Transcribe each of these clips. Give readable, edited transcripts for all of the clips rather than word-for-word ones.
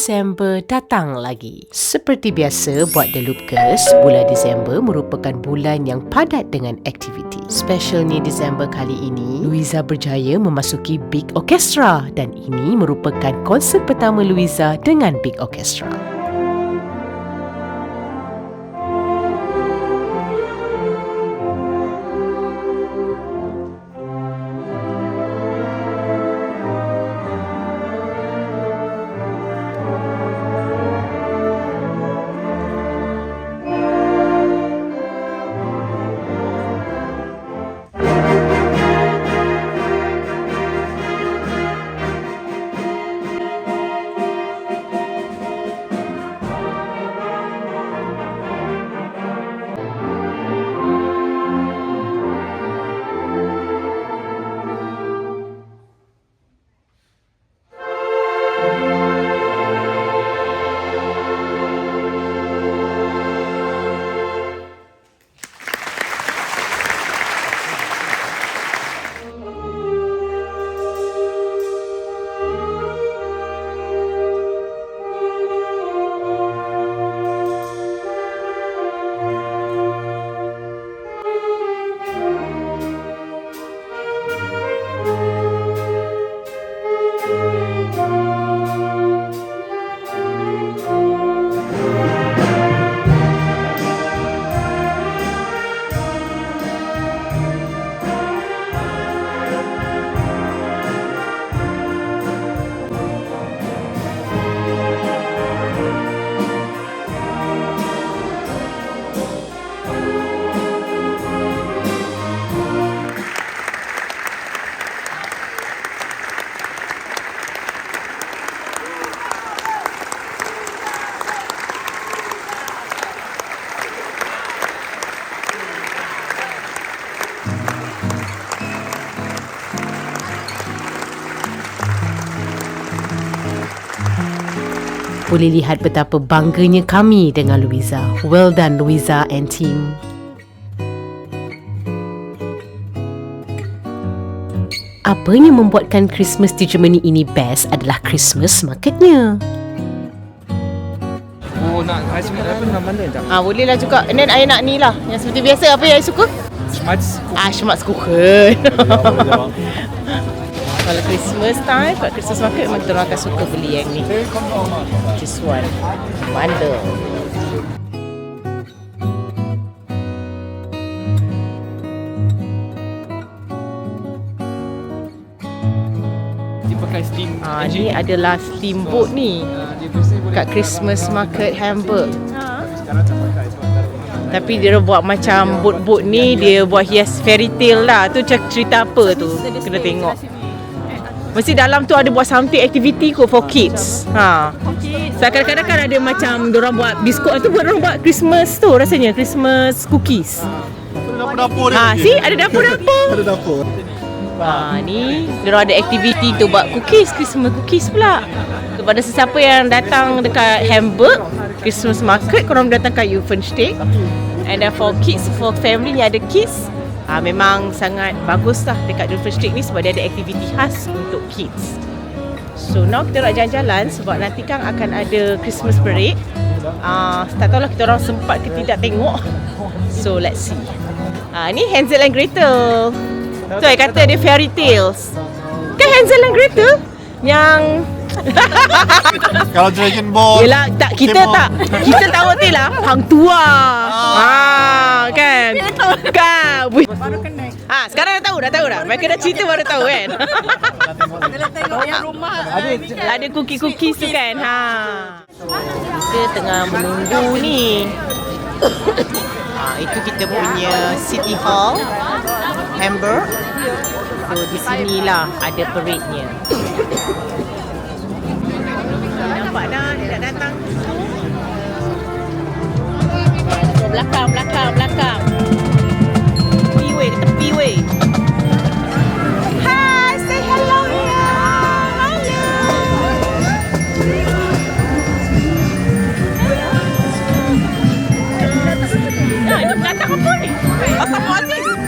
Disember datang lagi. Seperti biasa buat The Loopers, bulan Disember merupakan bulan yang padat dengan aktiviti. Specialnya Disember kali ini, Louisa berjaya memasuki Big Orchestra dan ini merupakan konsert pertama Louisa dengan Big Orchestra. Boleh lihat betapa bangganya kami dengan Louisa. Well done Louisa and team. Apa yang membuatkan Christmas di Germany ini best adalah Christmas marketnya. Oh, nak ais cream apa dengan mana tak? Boleh lah juga. And then I nak ni lah. Yang seperti biasa, apa yang I suka? Schmatzkuchen. Kalau Christmas time, kat Christmas market memang kita orang akan suka beli yang ni. This one. Bundle. Dia pakai steam. Ni adalah steamboat ni. Kat Christmas market Hamburg. Sekarang tak pakai sebab Tapi dia buat macam boat-boat ni, dia buat hias fairy tale lah. Tu cerita apa tu? Kena tengok. Mesti dalam tu ada buat something activity kot for kids. So kadang-kadang kan ada macam diorang buat biskut tu, diorang buat Christmas tu rasanya, Christmas cookies. dapur-dapur See, ada dapur-dapur. Ada dapur. Ni diorang ada aktiviti tu buat cookies, Christmas cookies pula. Kepada sesiapa yang datang dekat Hamburg Christmas market, korang datang kat Uffensteig. And then for kids, for family yang ada kids, memang sangat bagus lah dekat Uffensteig ni sebab dia ada aktiviti khas untuk kids. So now kita nak jalan-jalan sebab nanti kan akan ada Christmas parade. Tak tahulah kita orang sempat ke tidak tengok. So let's see. Ni Hansel and Gretel. Tu saya kata dia fairy tales. Kan Hansel and Gretel yang Kalau Dragon Ball. yelah, tak, kita tahu tu lah hang tua. Kan? Kan? Baru kenal. Sekarang dah tahu dah. Mereka dah cerita baru tahu kan. Kalau tengok yang rumah Ada cookies tu kan. Kita tengah menunggu ni. Itu kita punya City Hall Hamburg. So di sinilah ada parade-nya. Nampak dah dia dah datang. So, belakang. Tepi weh. Hi, say hello here. Hello. Itu datang apa ni? Astagfirullahaladzim.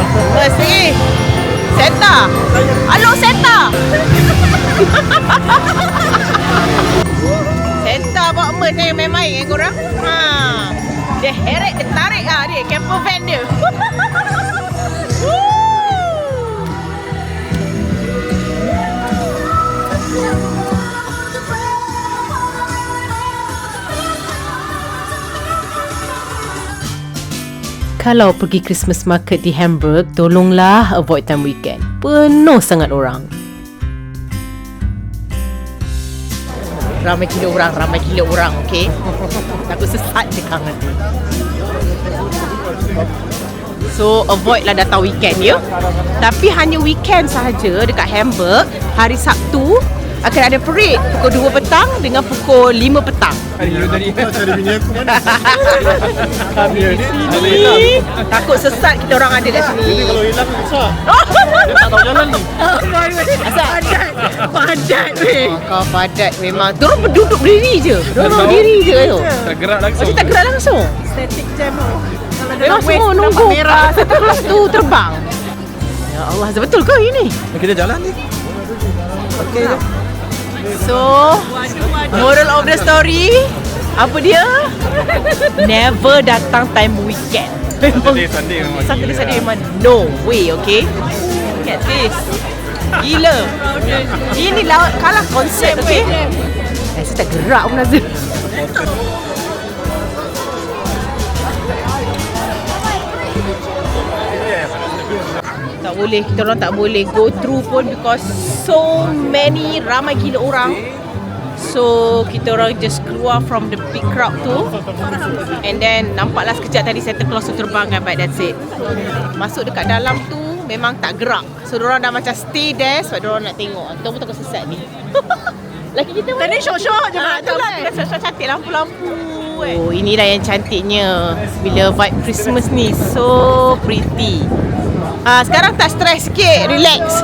Mesti. Santa. Halo Santa. Santa bawa emas saya main-main korang. Dia heret, dia tarik dia camper van dia. Kalau pergi Christmas market di Hamburg, tolonglah avoid time weekend. Penuh sangat orang. Ramai gila orang, okey? Takut sesat je kangen. So, avoid lah datang weekend, ya? Tapi hanya weekend sahaja dekat Hamburg, hari Sabtu, akan ada parade pukul 2 petang dengan pukul 5 petang. Cari bini aku mana? Sini. Takut sesat kita orang ada kat sini. Jadi kalau hilang susah. Dia tak tahu jalan ni. Asal Padat weh. kau padat memang. Diorang berduduk berdiri je. Diorang diri je tu. Tak gerak langsung. Macam tak gerak langsung. Static jam tu. Kalau Memang semua nunggu satu kelas tu terbang. Ya Allah, betul ke ini? Kita jalan ni. Okey je. So, moral of the story, apa dia? Never datang time weekend. Sunday memang. Saturday memang no way, okay? Look at this. Gila. Ini laut kalah konsep, okay? Saya tak gerak pun Nazir. Tak boleh, kita orang tak boleh go through pun because so many, ramai gila orang. So kita orang just keluar from the big crowd tu. And then nampaklah sekejap tadi Santa Claus tu terbang kan, but that's it. Masuk dekat dalam tu memang tak gerak. So diorang dah macam stay there sebab diorang nak tengok. Kita pun takut sesat ni. Laki kita mana? Tadi syok-syok je nak Itulah kita syok-syok cantik lampu-lampu. Oh, inilah yang cantiknya bila vibe Christmas ni. So pretty. Sekarang tak stres sikit, relax.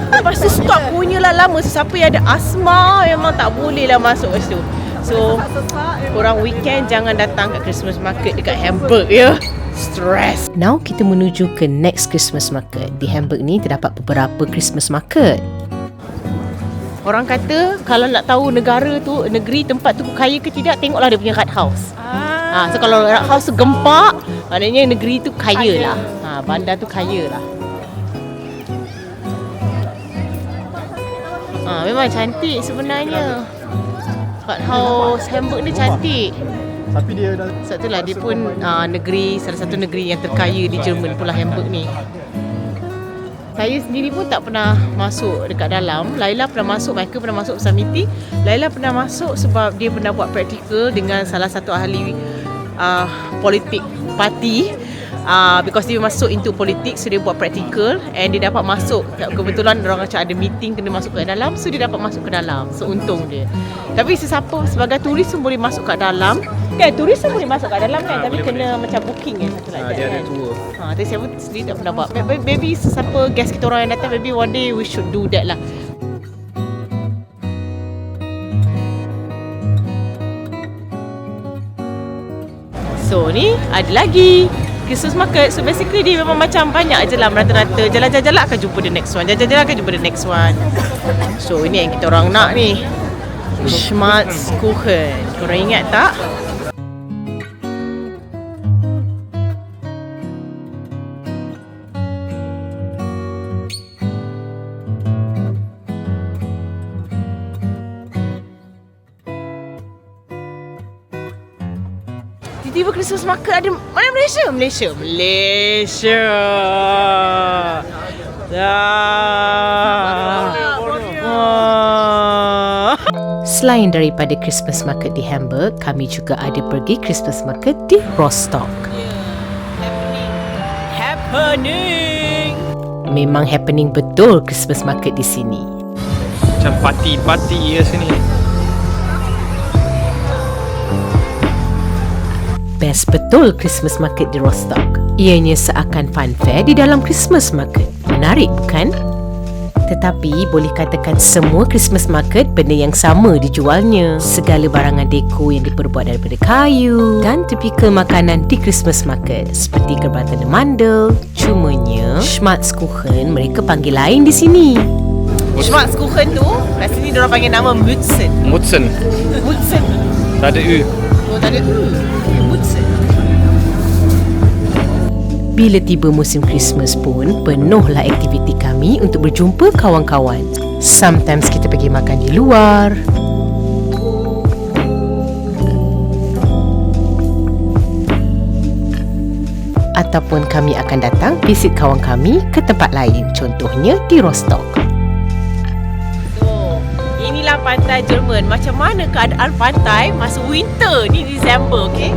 Lepas tu stop punyalah lama. So, siapa yang ada asma memang tak boleh lah masuk kat situ. So, korang weekend jangan datang kat Christmas market dekat Hamburg ya. Stress. Now kita menuju ke next Christmas market. Di Hamburg ni terdapat beberapa Christmas market. Orang kata kalau nak tahu negara tu, negeri tempat tu kaya ke tidak, tengoklah dia punya rat house. So kalau rat house tu gempak, maknanya negeri tu kaya lah. Bandar tu kaya lah. Memang cantik sebenarnya. Rat house Hamburg ni cantik. Tapi dia dah Sebab itulah dia pun negeri, salah satu negeri yang terkaya di Jerman pula Hamburg ni. Saya sendiri pun tak pernah masuk dekat dalam. Laila pernah masuk, Michael pernah masuk pasal meeting. Laila pernah masuk sebab dia pernah buat praktikal dengan salah satu ahli politik parti. Because dia masuk into politics, so dia buat praktikal and dia dapat masuk. Kebetulan orang macam ada meeting kena masuk ke dalam, so dia dapat masuk ke dalam. So untung dia. Tapi sesiapa sebagai turis pun boleh masuk kat dalam. Kan turis pun boleh masuk kat dalam kan, tapi kena macam booking satu lagi. dia ada kan. tour. Tapi saya pun sendiri tak pernah buat. Maybe sesiapa guest kita orang yang datang, maybe one day we should do that lah. So ni ada lagi Christmas market. So basically dia memang macam banyak je lah merata-rata. Jalan-jalan akan jumpa the next one. Jalan-jalan akan jumpa the next one. So ini yang kita orang nak ni, Schmalzkuchen. Korang ingat tak? Tiba-tiba Christmas market ada. Mana Malaysia? Malaysia. Selain daripada Christmas market di Hamburg, kami juga ada pergi Christmas market di Rostock. Happening. Memang happening betul Christmas market di sini. Macam party ya sini. Best betul Christmas market di Rostock. Ianya seakan funfair di dalam Christmas market. Menarik bukan? Tetapi boleh katakan semua Christmas market benda yang sama dijualnya. Segala barangan deko yang diperbuat daripada kayu dan tipikal makanan di Christmas market seperti kerbatan mandel, Cumanya Schwarzkuchen mereka panggil lain di sini. Schwarzkuchen tu kat sini diorang panggil nama Mutsen. Mutsen. Mutsen. Tak ada U. Oh, tak ada Mutsen. Bila tiba musim Christmas pun, penuhlah aktiviti kami untuk berjumpa kawan-kawan. Sometimes kita pergi makan di luar. Ataupun kami akan datang visit kawan kami ke tempat lain. Contohnya di Rostock. So, inilah pantai Jerman. Macam mana keadaan pantai masa winter ni Disember, okey?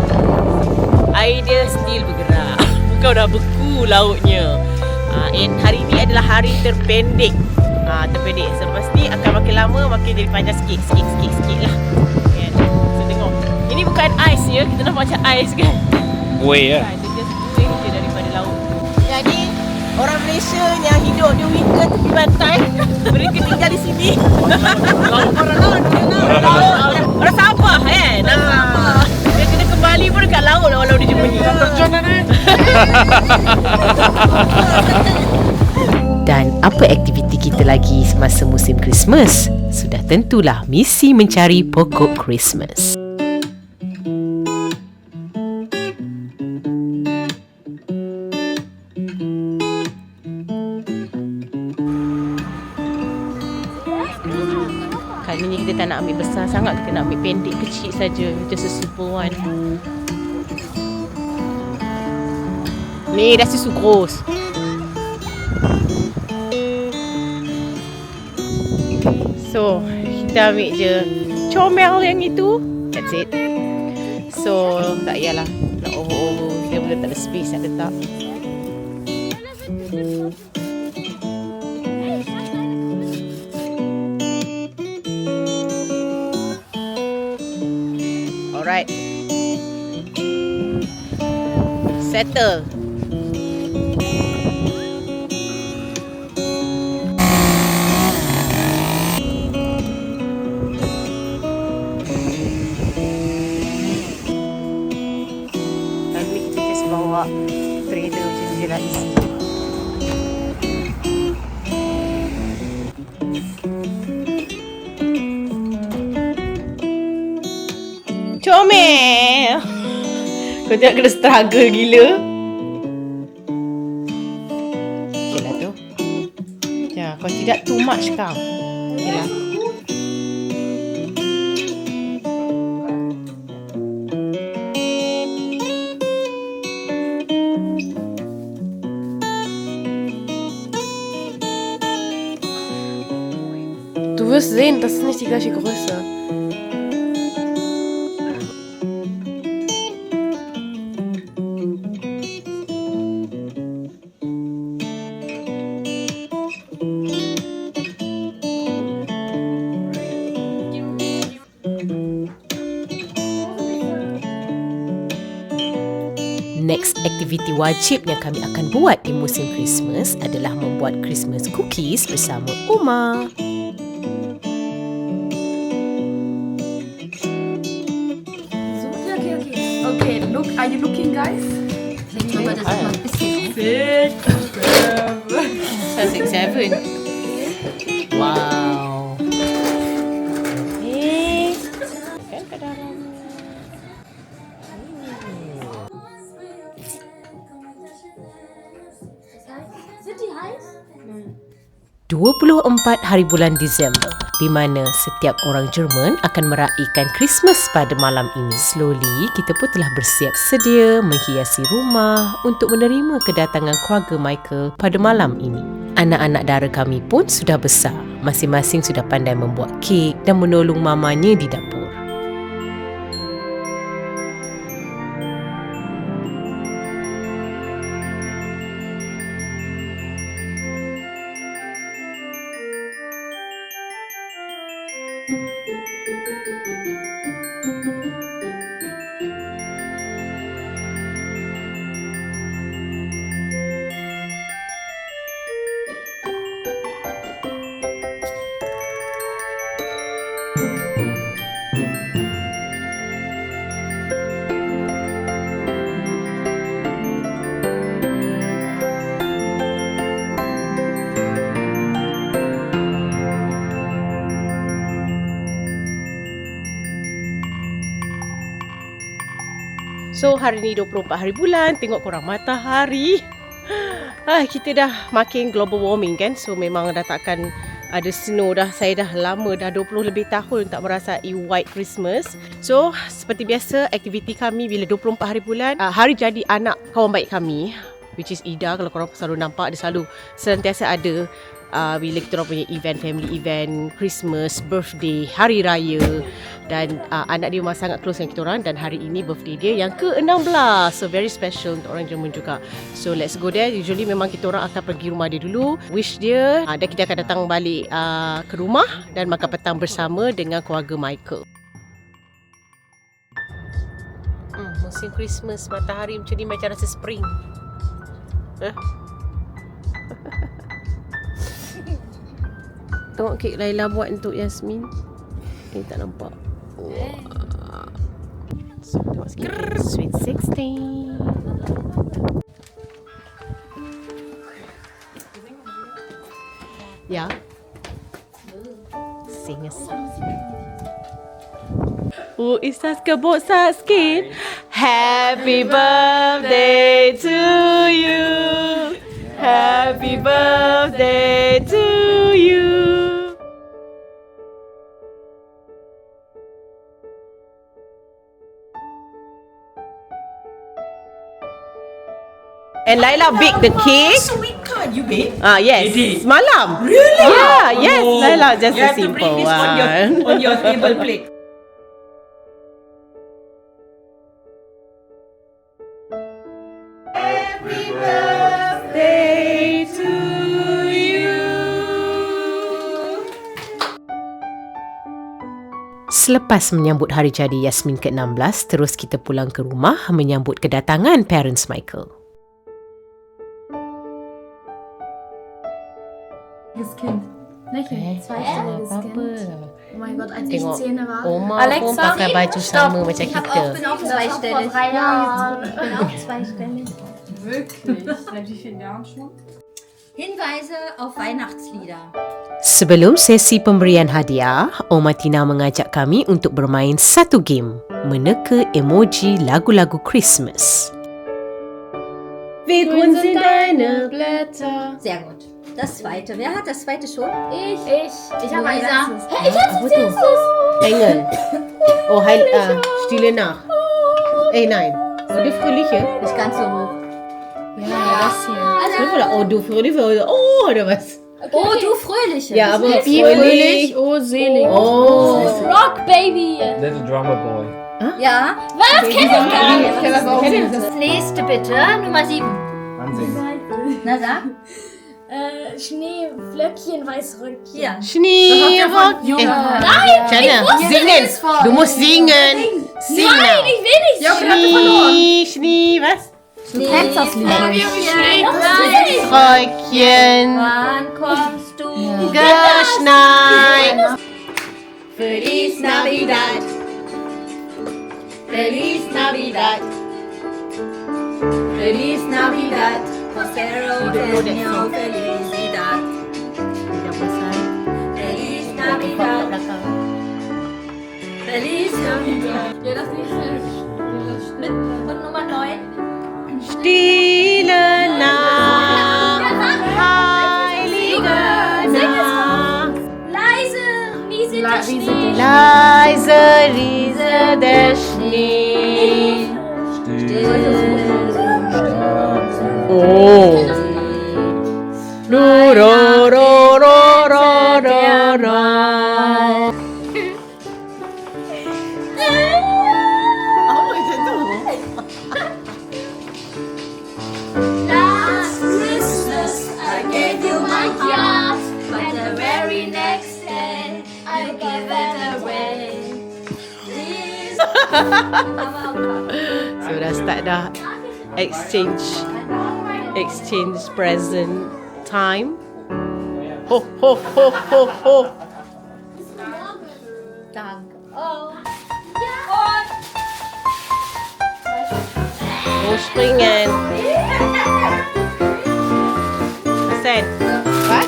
Air dia still bergerak. Bukan dah beku lautnya. And hari ni adalah hari terpendek. Terpendek. Selepas ni akan makin lama makin jadi panjang sikit lah. Kan? So tengok. Ini bukan ais ya. Kita nampak macam ais kan? Buih ya. Dia just buih je daripada laut. Jadi orang Malaysia yang hidup di winter tepi pantai, mereka tinggal di sini. Orang laut. Orang Sabah kan? Sabah. Dia kena kembali pun dekat laut lah walau dia jumpa ni. Terjun dah ni. Dan apa aktiviti kita lagi semasa musim Christmas? Sudah tentulah misi mencari pokok Christmas. Kali ni kita tak nak ambil besar sangat, kita nak ambil pendek kecil saja. Just a simple one. Ni dah susu gross. So, kita ambil je comel yang itu. That's it. So, tak payahlah nak over-over. Kita boleh tak ada space nak letak. Alright. Settle. Bawa trailer macam je lah isi. Comel. Kau tengok kena struggle gila. Okay lah tu. Ya, kau tidak too much kau. Okay lah. Du wirst sehen, das ist nicht die gleiche Größe. Next aktiviti wajib yang kami akan buat di musim Christmas adalah membuat Christmas cookies bersama Uma. Okay, look, are you looking, guys? Coba das mal ein bisschen. 6, 7. Wow. Kan ke dalam. Sind die heiß? 24 hari bulan Disember, di mana setiap orang Jerman akan meraihkan Christmas pada malam ini. Slowly, kita pun telah bersiap sedia menghiasi rumah untuk menerima kedatangan keluarga Michael pada malam ini. Anak-anak dara kami pun sudah besar. Masing-masing sudah pandai membuat kek dan menolong mamanya di dapur. So hari ni 24 hari bulan, tengok korang matahari. Kita dah makin global warming kan. So memang dah takkan ada snow dah. Saya dah lama, dah 20 lebih tahun tak merasai white Christmas. So seperti biasa, aktiviti kami bila 24 hari bulan, hari jadi anak kawan baik kami, which is Ida. Kalau korang selalu nampak, dia selalu sentiasa ada bila kita orang punya event, family event, Christmas, birthday, hari raya. Dan anak dia memang sangat close dengan kita orang. Dan hari ini birthday dia yang ke-16. So very special untuk orang Jerman juga. So let's go there. Usually memang kita orang akan pergi rumah dia dulu, wish dia, dan kita akan datang balik ke rumah dan makan petang bersama dengan keluarga Michael. Musim Christmas, matahari macam ni macam rasa spring. Tengok kek Laila buat untuk Yasmin. Tak nampak. So, tengok sikit. Sweet 16. Ya. Sing a song. Ist das Geburtstagskind? Happy birthday to you. Happy birthday to you. And Laila baked the cake. Sweet card you bake? Yes. You did? Semalam. Really? Yeah, yes. Oh. Laila, just You a have to simple bring this one. on your table plate. Birthday to you. Selepas menyambut hari jadi Yasmin ke-16, terus kita pulang ke rumah menyambut kedatangan parents Michael. Das Kind. Lächeln. Zweistelliges Kind. Oh mein Gott, als ich Tengok 10 war. Oma Alexa, pun pakai baju sama macam Ich kita. bin auch zweistellig. vor 3 Jahren. Ich bin auch zweistellig. Wirklich? Seit wie vielen Jahren schon? Hinweise auf Weihnachtslieder. Sebelum sesi pemberian hadiah, Oma Tina mengajak kami untuk bermain satu game, meneka emoji lagu-lagu Christmas. Wie grün sind deine Blätter. Sehr gut. Das zweite. Wer hat das zweite schon? Ich habe ein Luisa. erstes. Hey, ich hab's als erstes. Engel. Oh, Stille Nacht. Nein. Oh, du Fröhliche? Nicht ganz so hoch. Ja, das hier. Oh, du Fröhliche. Oh, oder was? Oh, du Fröhliche. Ja, aber Wie fröhlich, oh selig. Oh. Rock Baby. Little drummer boy. Ja. Was? Kenn ich gar nicht. Das nächste bitte. Nummer 7. Ansehen. Na, sag. Schneeflöckchen, Weißröckchen. Hier. Schneerock. Nein, Jana, singen. Du musst singen. Sing now. Ich will nicht. Schnee, was? Schneeflöckchen. Röckchen. Wann kommst du? Geschneit. Feliz Navidad. Feliz Navidad. Feliz Navidad. Prospero año. Felicidad. Feliz Navidad. Feliz Navidad. Ja, das nächste ist Und Nummer 9. Stille Nacht, heilige Nacht. Leise, Riese der Schnee. Leise riese der Schnee. Oh. Ro, ro, ro, ro, ro, ro, ro. Last Christmas I gave you my heart, but the very next day I gave it away. So dah start dah exchange present time. Ho ho ho ho ho. Danke. Oh. Oh, springen. Hasan. What?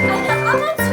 Eine Amazon.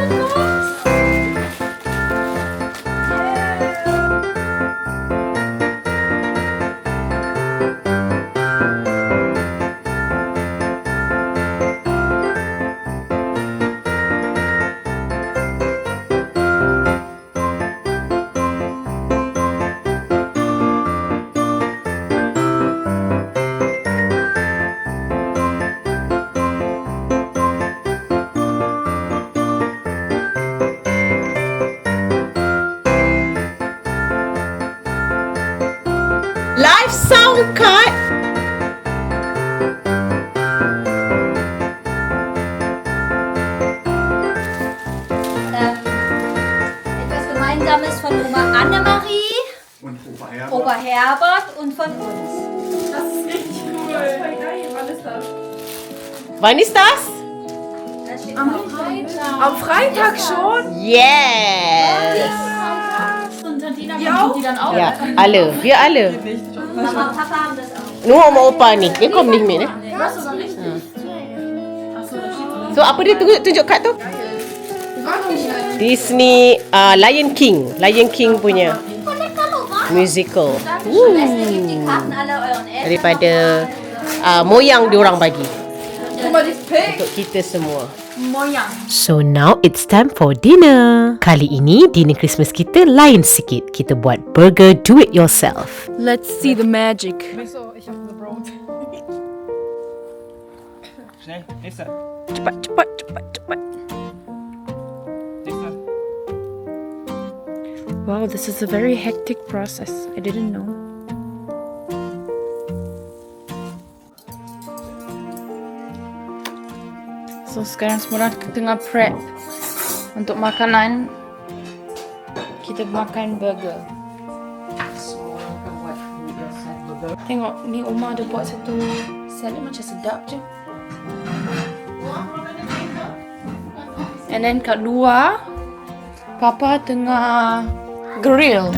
Live sound card. Etwas Gemeinsames von Oma Annemarie, Und Opa Herbert. Opa Herbert und von uns. Wann ist das? Das steht am Am Freitag schon? Yes. Und Tantina kommt die dann auch. Ja, alle. Wir alle. Mama und Papa haben das auch. Nur Oma Opa ni. Dia kommt nicht mit. Ne? So apa dia tunjuk kat tu? Disney Lion King punya musical. Die Karten alle euren Eltern. Daripada moyang diorang bagi Guck mal, das Pig. untuk kita semua. Moyang. So now it's time for dinner. Kali ini dinner Christmas kita lain sikit. Kita buat burger do it yourself. Let's see the magic. Schnell, nächster. Cepat, cepat, cepat, cepat. Nächster. Wow, this is a very hectic process. I didn't know. So sekarang semua orang tengah prep untuk makanan. Kita makan burger. Tengok ni Oma ada buat satu salad macam sedap je. And then kat luar Papa tengah grill.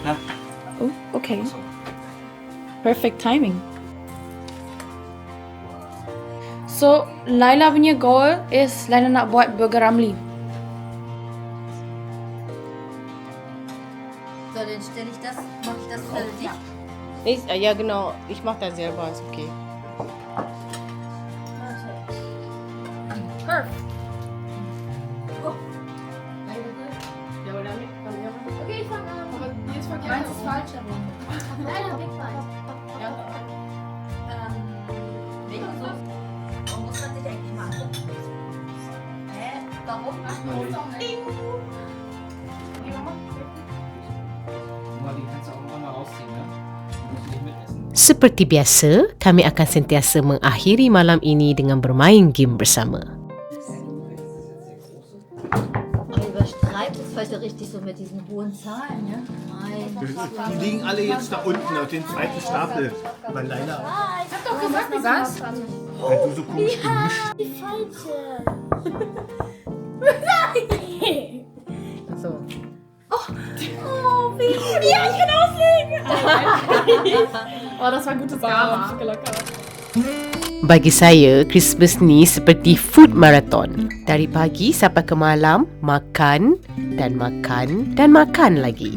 Hah? Oh, okay. Perfect timing. So, Laila punya goal is Laila nak buat burger Ramly. So, dann stelle ich das, mache ich das für dich. Ja genau, ich mach das selber, ist okay. Okay, ich fange an. Aber jetzt meins ist falsch herum. Nein, hab ich falsch. Wieso? Warum muss man sich eigentlich mal angucken? Hä? Warum? Oma, die kannst du auch immer mal rausziehen, ne? Die musst du nicht mitessen. Seperti biasa, kami akan sentiasa mengakhiri malam ini dengan bermain game bersama. Aber überstreibt es heute richtig so mit diesen hohen Zahlen, ne? Nein. Die liegen alle jetzt da unten auf dem zweiten Stapel. Weil Leila, Ich hab doch gesagt, was? weil du so komisch gemischt. Die falsche. So. Ja, ich kann auslegen. Oh, das war gutes Karma. Bagi saya, Christmas ni seperti food marathon. Dari pagi sampai ke malam, makan dan makan dan makan lagi.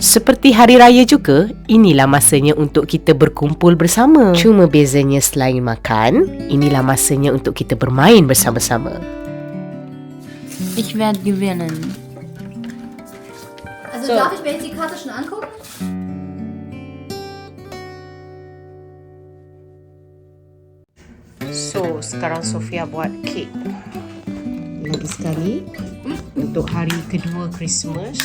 Seperti hari raya juga, inilah masanya untuk kita berkumpul bersama. Cuma bezanya selain makan, inilah masanya untuk kita bermain bersama-sama. Ich werde gewinnen. Also darf ich mir jetzt die Karte schon angucken? So, sekarang Sofia buat kek. Lagi sekali, untuk hari kedua Christmas.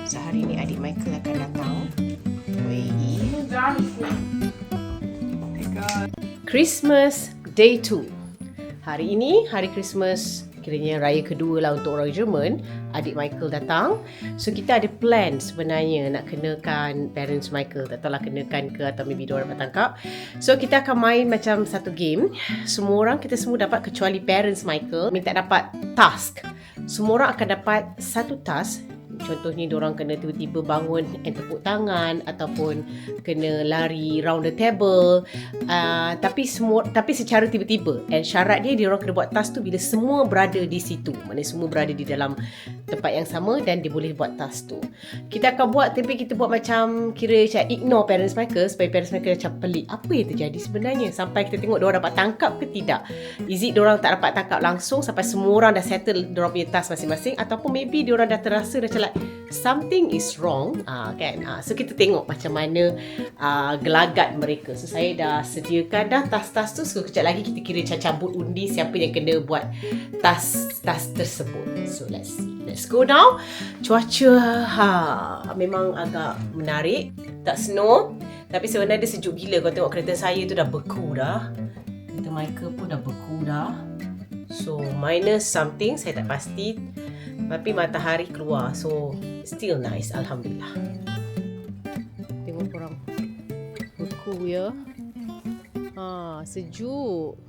Sehari ni adik Michael akan datang. Christmas Day 2. Hari ini, hari Christmas, kiranya raya kedua lah untuk orang Jerman. Adik Michael datang. So kita ada plan sebenarnya nak kenakan parents Michael. Tak tahulah kenakan ke atau maybe diorang dapat tangkap. So kita akan main macam satu game. Kita semua dapat kecuali parents Michael minta dapat task. Semua orang akan dapat satu task. Contohnya diorang kena tiba-tiba bangun and tepuk tangan ataupun kena lari round the table, tapi secara tiba-tiba. And syarat dia diorang kena buat task tu bila semua berada di situ. Maksudnya semua berada di dalam tempat yang sama dan dia boleh buat task tu. Kita akan buat, tapi kita buat macam kira macam ignore parents mereka supaya parents mereka macam pelik. Apa yang terjadi sebenarnya? Sampai kita tengok diorang dapat tangkap ke tidak. Is it diorang tak dapat tangkap langsung sampai semua orang dah settle diorang punya task masing-masing, ataupun maybe diorang dah terasa dah macam like something is wrong, kan. So kita tengok macam mana gelagat mereka. So saya dah sediakan dah tas-tas tu. So kejap lagi kita kira cabut undi siapa yang kena buat tas tersebut. So let's see. Let's go now. Cuaca memang agak menarik. Tak snow, tapi sebenarnya dia sejuk gila. Kau tengok kereta saya tu dah beku dah. Kereta Michael pun dah beku dah. So minus something, saya tak pasti. Tapi matahari keluar. So still nice, alhamdulillah. Tengok korang. Beku ya. Sejuk.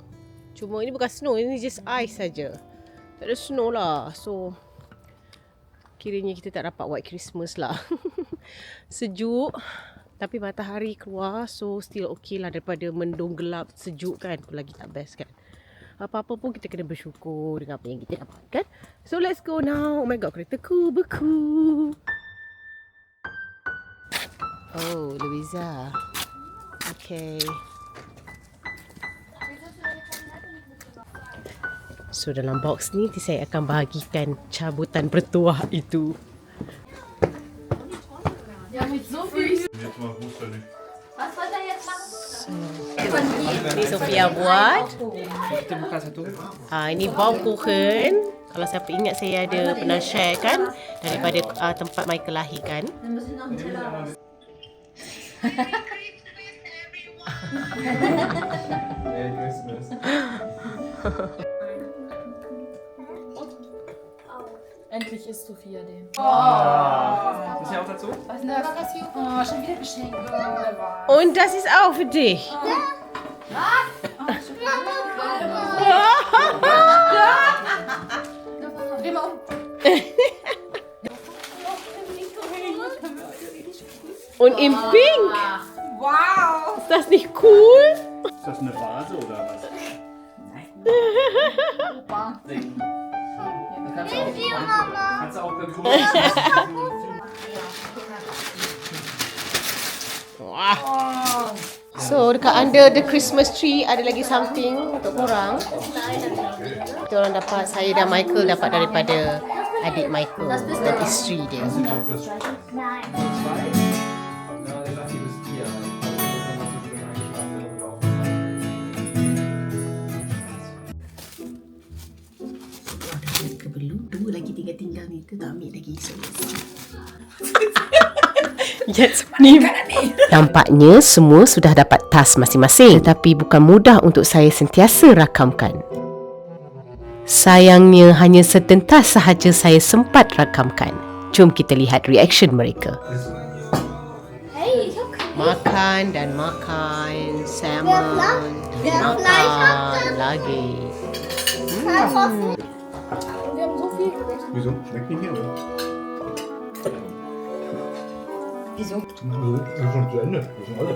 Cuma ini bukan snow, ini just ice saja. Tak ada snow lah. So kiranya kita tak dapat white Christmas lah. Sejuk. Tapi matahari keluar. So still okay lah daripada mendung gelap sejuk kan. Lagi tak best kan. Apa-apa pun kita kena bersyukur dengan apa yang kita dapatkan. So let's go now. Oh my god, keretaku beku. Oh, Louisa. Okay. So dalam box ni saya akan bahagikan cabutan bertuah itu. Was wollt ihr jetzt machen? Ini Sofia buat. Kita buka satu. Ini Baumkuchen. Kalau siapa ingat saya ada pernah share kan daripada tempat Michael lahir kan. Dann muss ich noch einen Teller raus. Merry Christmas. Endlich isst Sophia den. Ist ja auch dazu? Was ist denn das? Oh, schon wieder Geschenk. Und das ist auch für dich. Dreh mal um. Und in Pink. Wow. Ist das nicht cool? Ist das eine Vase oder was? Kannst du auch beim So dekat under the Christmas tree ada lagi something untuk korang. Kita orang dapat, saya dan Michael dapat daripada adik Michael dan isteri dia. Belum, dua lagi tinggal ni tu tak ambil lagi. Yes, ni. Nampaknya semua sudah dapat tas masing-masing, tetapi bukan mudah untuk saya sentiasa rakamkan. Sayangnya hanya setentas sahaja saya sempat rakamkan. Jom kita lihat reaction mereka. Hey, ich hab kein Makan dan makan salmon. Makan lagi. Wir haben so viel. Wieso? Schmeckt nicht mehr, oder? Wieso? Das ist schon zu Ende. Das sind alle.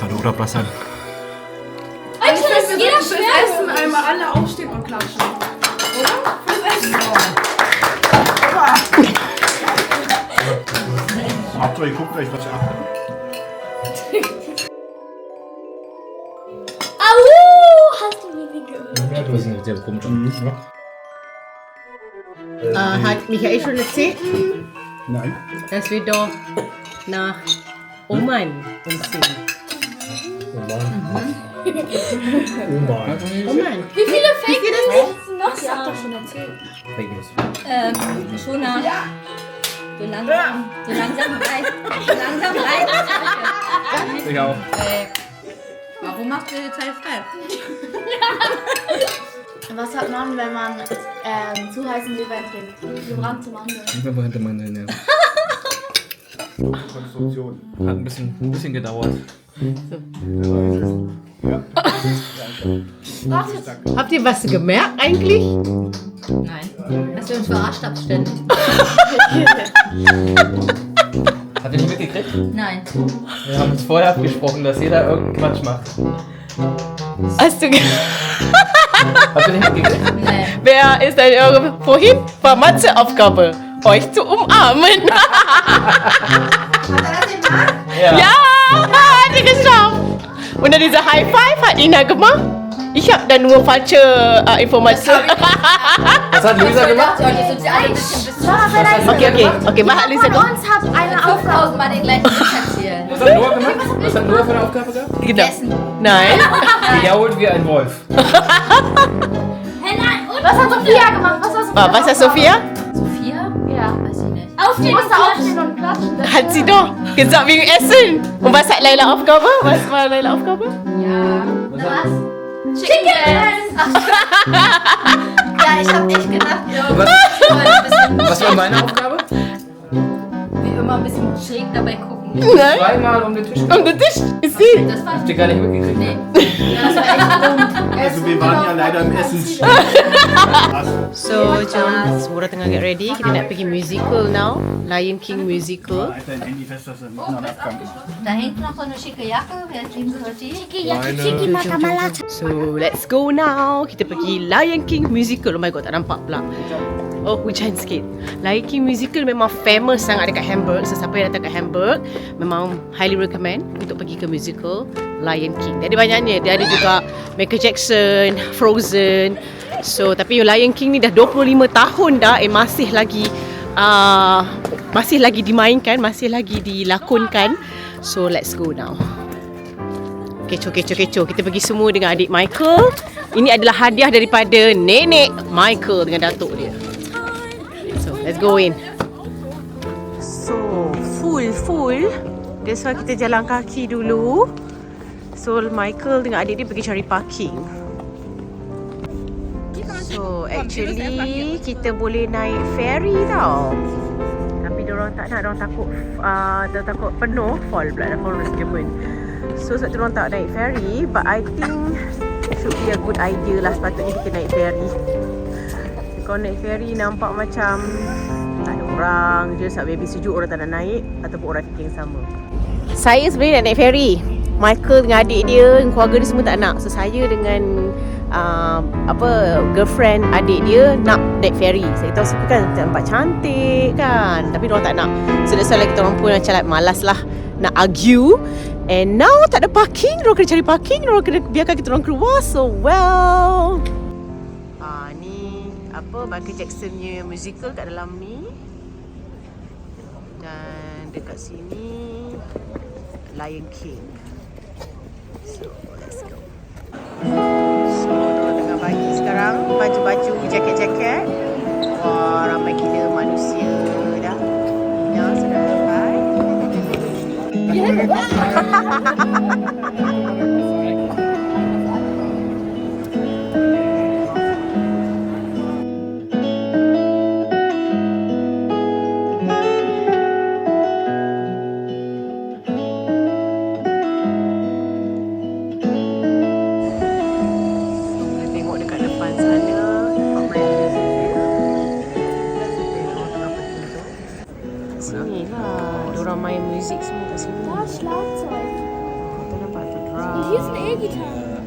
Hallo oder Plassan? Eigentlich ist jeder schwer. Essen einmal alle aufstehen und klatschen. Hauptsache, ihr guckt euch was ab. Au! Hast du mir gehört? Ja, du hast einen sehr komischen. Hat Michael schon erzählt, Nein. dass wir doch nach Oman umziehen? Oman. Oman. Wie viele Fake News noch? Ich hab doch schon erzählt. Schon nach. So langsam reicht. Ich auch. Warum macht ihr jetzt halt frei? Was hat man, wenn man zu heißen Glühwein trinkt? Gebrannte Mandeln. Ich bin hinter meinen. Konstruktion. Hat ein bisschen gedauert. Ja. Habt ihr was gemerkt eigentlich? Nein. Dass ihr uns verarscht habt ständig. Habt ihr nicht mitgekriegt? Nein. Wir haben uns vorher abgesprochen, dass jeder irgendeinen Quatsch macht. Hast du Habt ihr nicht mitgekriegt? Nee. Wer ist denn vorhin? War Matze Aufgabe, euch zu umarmen. Ja. Ja, hat er geschafft. Und dann dieser High Five hat Ina gemacht. Ich habe dann nur falsche Information. Was hat Luisa gemacht? Okay, was hat Luisa Von gemacht? uns hat eine Aufgabe. Mal den gleichen Witz erzählen. Was hat Noah gemacht? Was hat Noah für eine Aufgabe gehabt? Genau. Nein. Gejault wie ein Wolf. Hey, nein, und? Was hat Sophia gemacht? Was hat Sophia? Sophia? Ja. Weiß ich nicht. Aufstehen, musste aufstehen und klatschen. Hat sie doch gesagt wegen Essen. Und was hat Leila Aufgabe? Was war Leila Aufgabe? Was? Chicken! Ja, ich hab echt gedacht, Was war meine Aufgabe? wie immer ein bisschen schräg dabei gucken. Nein. Zweimal um den Tisch. Um den Tisch. Ist sie. Das war Habt ihr gar nicht mitgekriegt? Nee. Das war echt dumm. Also wir waren ja leider im Essen. So, jom semua tengah get ready. Kita nak pergi musical now. Lion King musical. Halt dein Handy fest, dass er nicht noch abkommt. Da hängt noch so eine schicke Jacke. Wer kriegen Sie die? So, let's go now. Kita pergi Lion King musical. Oh my god, tak nampak pula. Oh, hujan sikit. Lion King musical memang famous sangat dekat Hamburg. So, siapa yang datang kat Hamburg, memang highly recommend untuk pergi ke musical Lion King. Dia ada banyaknya. Dia ada juga Michael Jackson, Frozen. So, tapi Lion King ni dah 25 tahun dah. Masih lagi dimainkan, masih lagi dilakonkan. So, let's go now. Kecoh. Kita pergi semua dengan adik Michael. Ini adalah hadiah daripada nenek Michael dengan datuk dia. So, let's go in. So, full. That's why kita jalan kaki dulu. So, Michael dengan adik dia pergi cari parking. So, actually kita boleh naik ferry tau. Tapi diorang tak nak, diorang takut penuh, fall pula dalam German. So sebab tu diorang tak naik ferry, but I think should be a good idea lah, sepatutnya kita naik ferry. Kalau naik ferry nampak macam tak ada orang je, sebab baby sejuk orang tak nak naik, ataupun orang fikir yang sama. Saya sebenarnya nak naik ferry. Michael dengan adik dia, keluarga dia semua tak nak. So saya dengan girlfriend adik dia nak naik ferry. Saya tahu suka kan, nampak cantik kan, tapi diorang tak nak. So that's why kita orang pun macam like malas lah nak argue. And now tak ada parking, diorang kena cari parking, diorang kena biarkan kita orang keluar. So well, ni Michael Jackson punya musical kat dalam ni. Dan dekat sini Lion King. So let's go. So diorang tengah bagi sekarang baju-baju, jaket-jaket. Wah, ramai gila manusia dah. Ina sudah sampai. Tengok dekat depan sana. Sini lah, diorang main muzik semua kat sini. Schlagzeug. Kita nampak tu drum. Hier ist eine E-Gitarre.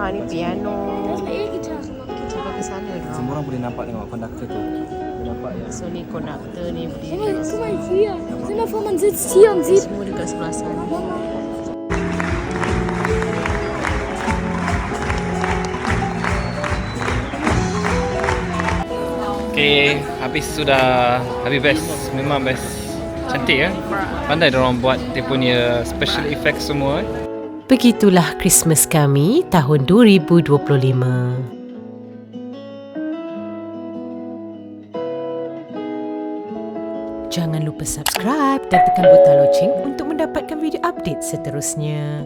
Ni piano. Da ist eine E-Gitarre. Cuba ke sana dong. Semua orang boleh nampak tengok konduktor tu. Boleh nampak ya. So ni konduktor ni berdiri. Guck mal hier. Stell dir vor, man sitzt hier und sieht. Semua dekat sebelah sana. Okay, habis best. Memang best. Cantik ya. Pandai diorang buat dia punya special effects semua. Begitulah Christmas kami tahun 2025. Jangan lupa subscribe dan tekan butang loceng untuk mendapatkan video update seterusnya.